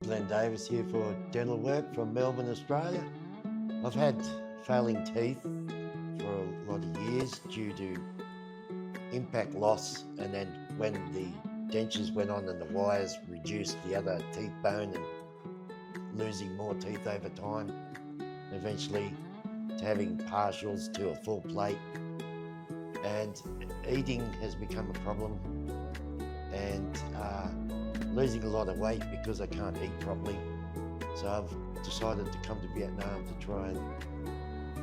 Glen Davis here for dental work from Melbourne, Australia. I've had failing teeth for a lot of years due to impact loss, and then when the dentures went on and the wires reduced the other teeth bone and losing more teeth over time, eventually to having partials to a full plate. And eating has become a problem, and losing a lot of weight because I can't eat properly. So I've decided to come to Vietnam to try and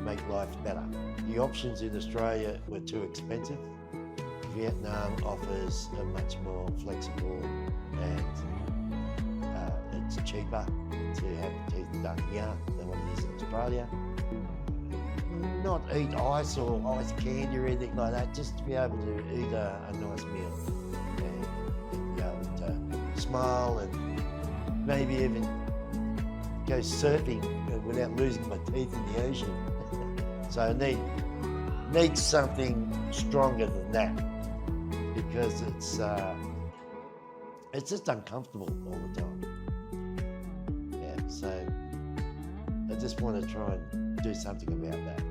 make life better. The options in Australia were too expensive. Vietnam offers a much more flexible and it's cheaper to have teeth done here than what it is in Australia. Not eat ice or ice candy or anything like that, just to be able to eat a nice meal and be able to smile and maybe even go surfing without losing my teeth in the ocean. So I need something stronger than that, because it's just uncomfortable all the time. Yeah, so I just want to try and do something about that.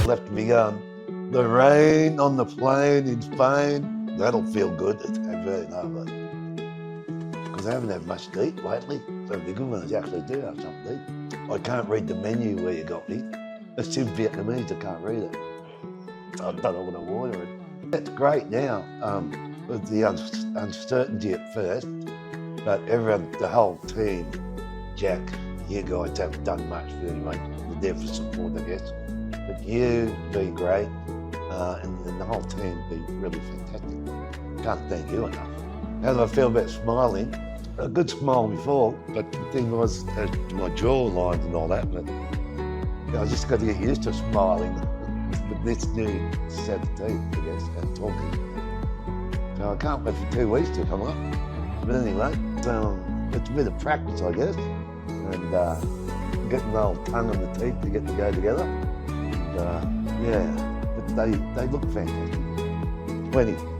Left me going, the rain on the plane in Spain, that'll feel good. It's very nice. Because I haven't had much to eat lately, so it'd be good when I actually do have something to eat. I can't read the menu where you got me. It's in Vietnamese, I can't read it. I don't know what I order it. It's great now, with the uncertainty at first, but everyone, the whole team, Jack, you guys haven't done much for anyway. They're there for support, I guess. But you've been great, and the whole team has been really fantastic. Can't thank you enough. How do I feel about smiling? A good smile before, but the thing was my jaw lines and all that, but I just got to get used to smiling with this new set of teeth, I guess, and talking. So I can't wait for 2 weeks to come up. But anyway, it's a bit of practice, I guess, and getting the old tongue and the teeth to go together. Yeah, but they look fantastic. 20.